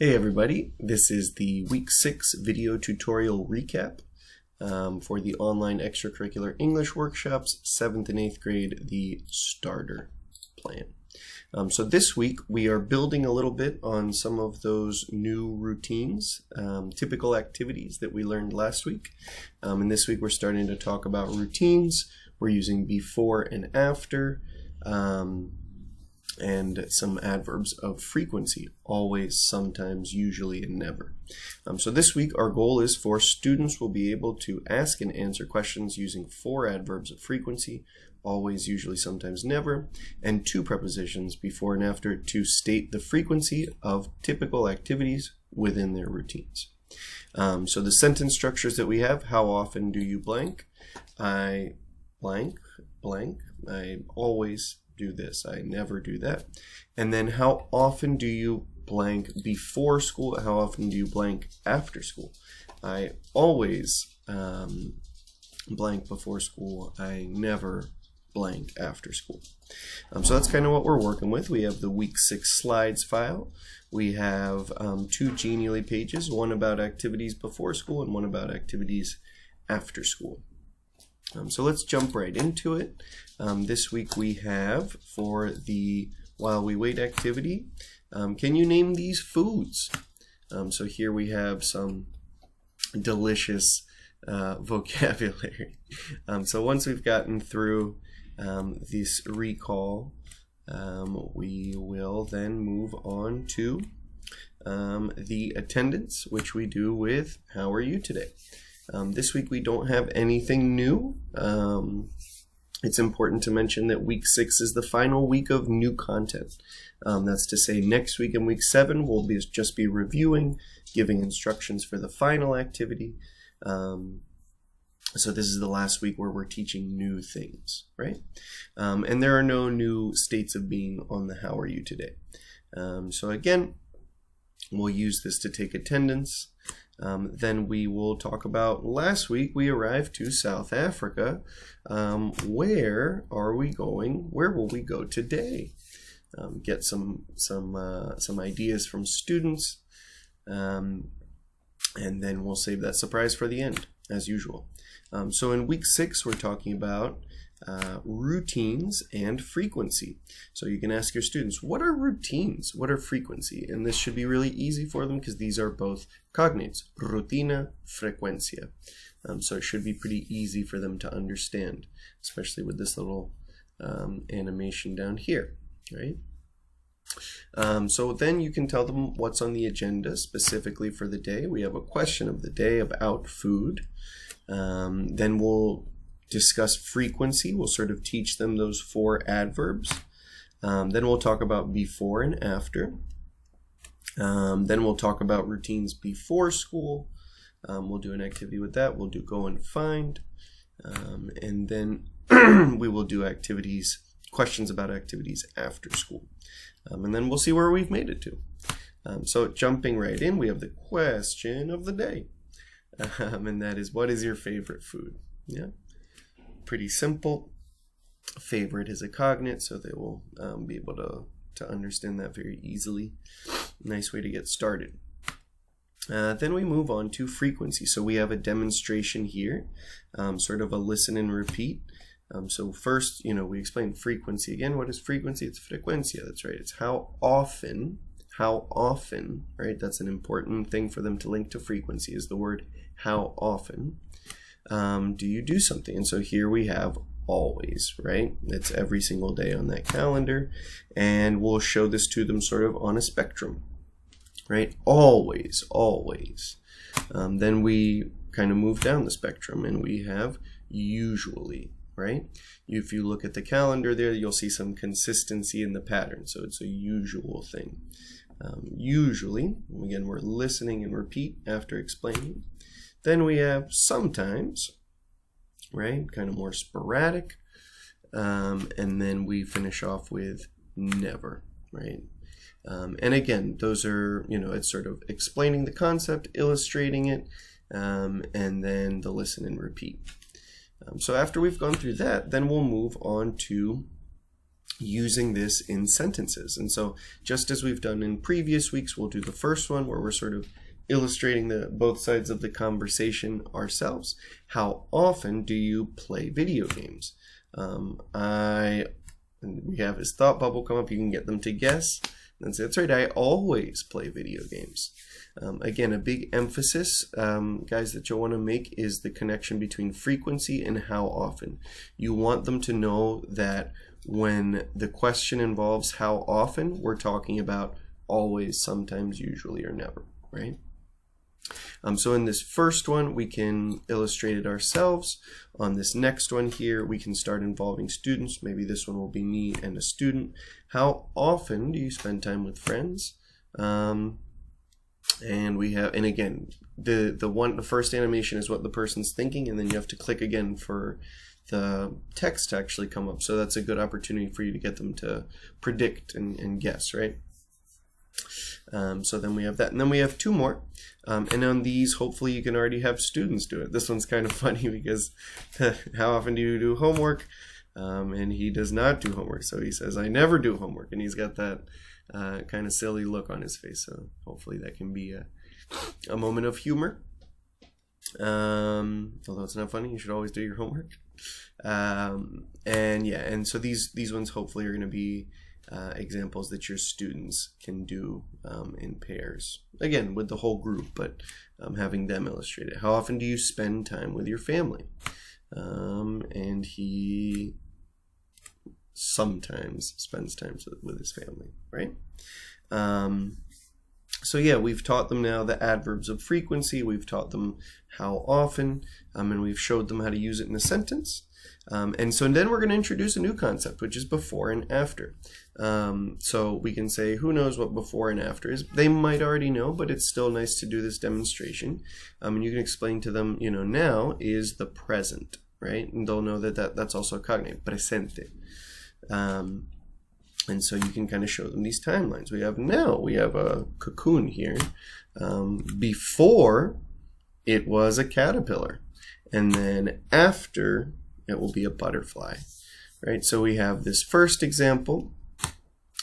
Hey everybody, this is the week 6 video tutorial recap for the online extracurricular English workshops, 7th and 8th grade, the starter plan. So this week we are building a little bit on some of those new routines, typical activities that we learned last week. And this week we're starting to talk about routines. We're using before and after. And some adverbs of frequency: always, sometimes, usually, and never. So this week our goal is for students will be able to ask and answer questions using 4 adverbs of frequency: always, usually, sometimes, never, and 2 prepositions, before and after, to state the frequency of typical activities within their routines. So the sentence structures that we have: how often do you blank? I blank, blank. I always do this. I never do that. And then how often do you blank before school? How often do you blank after school? I always blank before school. I never blank after school. So that's kind of what we're working with. We have the week 6 slides file. We have 2 Genially pages, one about activities before school and one about activities after school. So let's jump right into it. This week we have, for the while we wait activity, can you name these foods? So here we have some delicious vocabulary. So once we've gotten through this recall, we will then move on to the attendance, which we do with how are you today? This week we don't have anything new. It's important to mention that week 6 is the final week of new content. That's to say, next week in week 7 we'll just be reviewing, giving instructions for the final activity. So this is the last week where we're teaching new things, right? And there are no new states of being on the how are you today. So again, we'll use this to take attendance. Then we will talk about last week we arrived to South Africa. Where are we going? Where will we go today? Get some ideas from students, and then we'll save that surprise for the end, as usual. So in week 6 we're talking about routines and frequency. So you can ask your students, what are routines? What are frequency? And this should be really easy for them because these are both cognates, rutina, frecuencia. So it should be pretty easy for them to understand, especially with this little animation down here, right? So then you can tell them what's on the agenda specifically for the day. We have a question of the day about food. Then we'll discuss frequency. We'll sort of teach them those 4 adverbs. Then we'll talk about before and after. Then we'll talk about routines before school. We'll do an activity with that. We'll do go and find. And then we will do questions about activities after school. And then we'll see where we've made it to. So jumping right in, we have the question of the day. And that is, what is your favorite food? Yeah. Pretty simple. Favorite is a cognate, so they will be able to understand that very easily. Nice way to get started. Then we move on to frequency. So we have a demonstration here, sort of a listen and repeat. So first, we explain frequency again. What is frequency? It's frecuencia. That's right. It's how often, right? That's an important thing for them to link to frequency, is the word how often do you do something. And so here we have always, right? It's every single day on that calendar, and we'll show this to them sort of on a spectrum, right? Always, always. Then we kind of move down the spectrum and we have usually, right? If you look at the calendar there, you'll see some consistency in the pattern, so it's a usual thing. Usually, again, we're listening and repeat after explaining. Then we have sometimes, right? Kind of more sporadic. And then we finish off with never, right? And again, those are, it's sort of explaining the concept, illustrating it, and then the listen and repeat. So after we've gone through that, then we'll move on to using this in sentences. And so just as we've done in previous weeks, we'll do the first one where we're sort of illustrating both sides of the conversation ourselves. How often do you play video games? We have his thought bubble come up. You can get them to guess and say, that's right, I always play video games. Again, a big emphasis, guys, that you'll want to make is the connection between frequency and how often. You want them to know that when the question involves how often, we're talking about always, sometimes, usually, or never, right? So in this first one, we can illustrate it ourselves. On this next one here, we can start involving students. Maybe this one will be me and a student. How often do you spend time with friends? And again, the first animation is what the person's thinking, and then you have to click again for the text to actually come up. So that's a good opportunity for you to get them to predict and guess, right? So then we have that, and then we have two more. And on these, hopefully you can already have students do it. This one's kind of funny because how often do you do homework? And he does not do homework. So he says, I never do homework. And he's got that kind of silly look on his face. So hopefully that can be a moment of humor. Although it's not funny, you should always do your homework. And so these ones hopefully are going to be examples that your students can do in pairs. Again, with the whole group, but having them illustrate it. How often do you spend time with your family? And he sometimes spends time with his family, right? So yeah, we've taught them now the adverbs of frequency. We've taught them how often, and we've showed them how to use it in a sentence. And then we're going to introduce a new concept, which is before and after. So we can say, who knows what before and after is? They might already know, but it's still nice to do this demonstration. And you can explain to them, now is the present, right? And they'll know that's also cognate, presente. And so you can kind of show them these timelines. We have a cocoon here. Before, it was a caterpillar. And then after, it will be a butterfly, right? So we have this first example,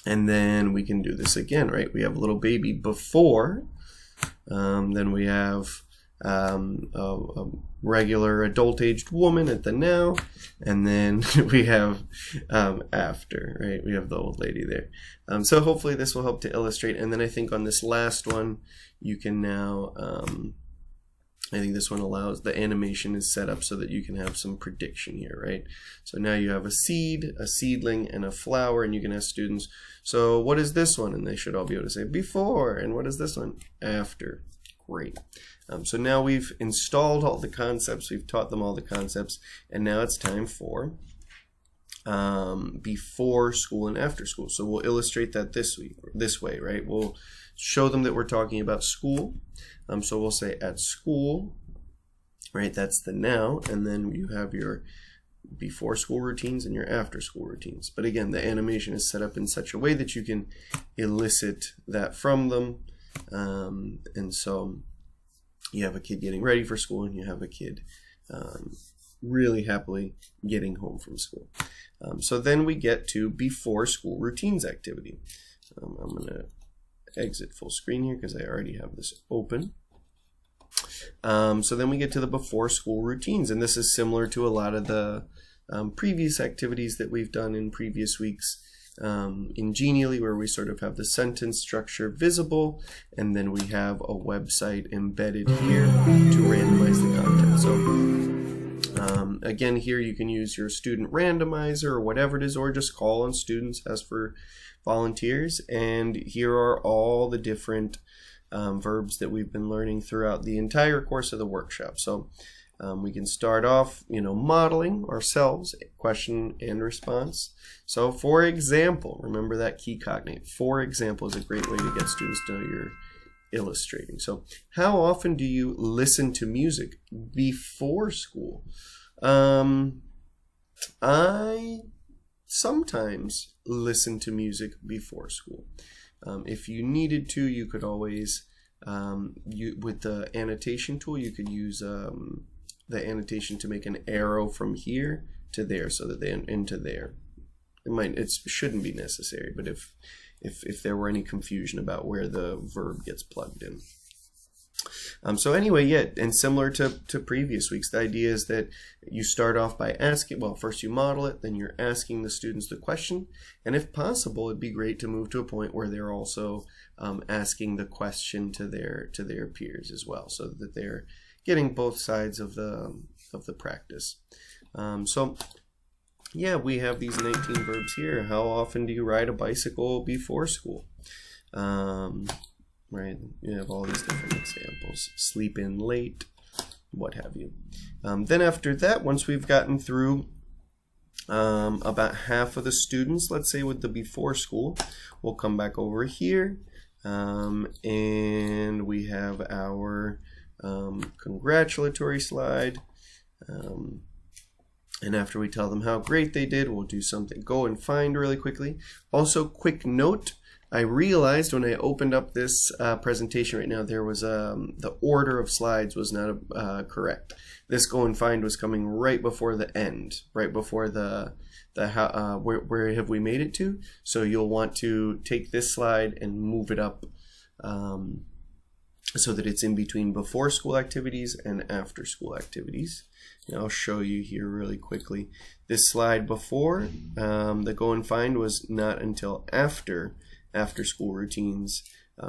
and then we can do this again, right? We have a little baby before, then we have a regular adult-aged woman at the now, and then we have after, right? We have the old lady there. So hopefully this will help to illustrate, and then I think on this last one, you can now... I think this one allows, the animation is set up so that you can have some prediction here, right? So now you have a seed, a seedling, and a flower, and you can ask students, so what is this one? And they should all be able to say before, and what is this one? After. Great. So now we've installed all the concepts, we've taught them all the concepts, and now it's time for before school and after school. So we'll illustrate that this way, right? We'll show them that we're talking about school. So we'll say at school, right? That's the now, and then you have your before school routines and your after school routines. But again, the animation is set up in such a way that you can elicit that from them. And so you have a kid getting ready for school, and you have a kid really happily getting home from school. So then we get to before school routines activity. I'm going to exit full screen here because I already have this open. So then we get to the before school routines, and this is similar to a lot of the previous activities that we've done in previous weeks in Genially, where we sort of have the sentence structure visible, and then we have a website embedded here to randomize the content. So again, here you can use your student randomizer or whatever it is, or just call on students, ask for volunteers, and here are all the different verbs that we've been learning throughout the entire course of the workshop. So we can start off, modeling ourselves, question and response. So for example, remember that key cognate. For example is a great way to get students to know you're illustrating. So how often do you listen to music before school? I sometimes listen to music before school. If you needed to, you could always, with the annotation tool, you could use the annotation to make an arrow from here to there, so that they into there. it shouldn't be necessary, but if there were any confusion about where the verb gets plugged in. So anyway, yeah, and similar to previous weeks, the idea is that you start off by asking, well, first you model it, then you're asking the students the question, and if possible, it'd be great to move to a point where they're also asking the question to their peers as well, so that they're getting both sides of the practice. So yeah, we have these 19 verbs here. How often do you ride a bicycle before school? Right, you have all these different examples. Sleep in late, what have you. Then after that, once we've gotten through about half of the students, let's say with the before school, we'll come back over here, and we have our congratulatory slide. And after we tell them how great they did, we'll do something, go and find really quickly. Also, quick note, I realized when I opened up this presentation right now, there was the order of slides was not correct. This go and find was coming right before the end, right before where have we made it to. So you'll want to take this slide and move it up so that it's in between before school activities and after school activities. And I'll show you here really quickly. This slide before, the go and find was not until after school routines.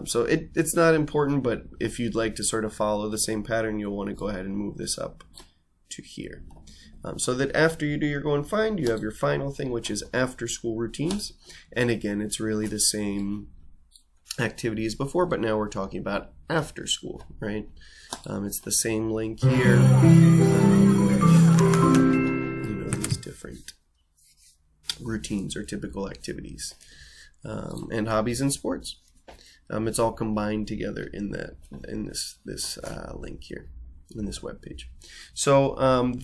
So it's not important, but if you'd like to sort of follow the same pattern, you'll want to go ahead and move this up to here. So that after you do your go and find, you have your final thing, which is after school routines. And again, it's really the same activity as before, but now we're talking about after school, right? It's the same link here with these different routines or typical activities. And hobbies and sports. It's all combined together in this link here, in this web page. So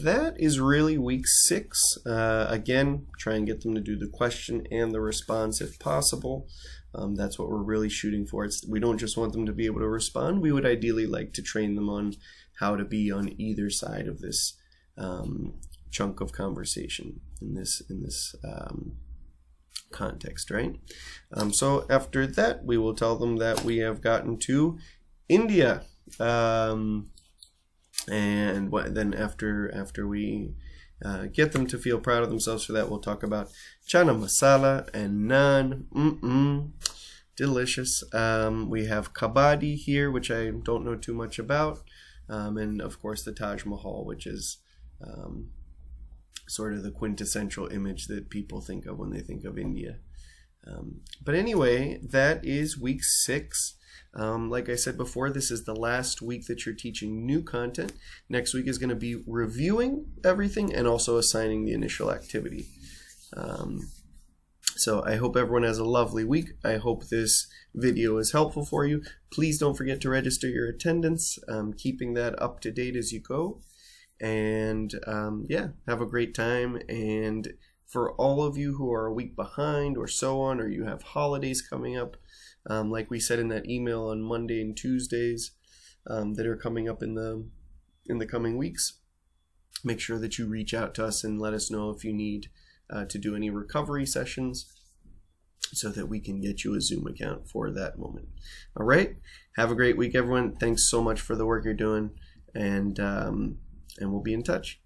that is really week 6. Again, try and get them to do the question and the response if possible. That's what we're really shooting for. We don't just want them to be able to respond. We would ideally like to train them on how to be on either side of this chunk of conversation in this context, right? So after that, we will tell them that we have gotten to India, and then after we get them to feel proud of themselves for that, we'll talk about chana masala and naan. Delicious. We have kabaddi here, which I don't know too much about, and of course the Taj Mahal, which is sort of the quintessential image that people think of when they think of India. But anyway, that is week 6. Like I said before, this is the last week that you're teaching new content. Next week is going to be reviewing everything and also assigning the initial activity. So I hope everyone has a lovely week. I hope this video is helpful for you. Please don't forget to register your attendance, keeping that up to date as you go. And yeah, have a great time. And for all of you who are a week behind or so on, or you have holidays coming up, like we said in that email on Monday and Tuesdays that are coming up in the coming weeks, make sure that you reach out to us and let us know if you need to do any recovery sessions so that we can get you a Zoom account for that moment. All right, have a great week, everyone. Thanks so much for the work you're doing, and we'll be in touch.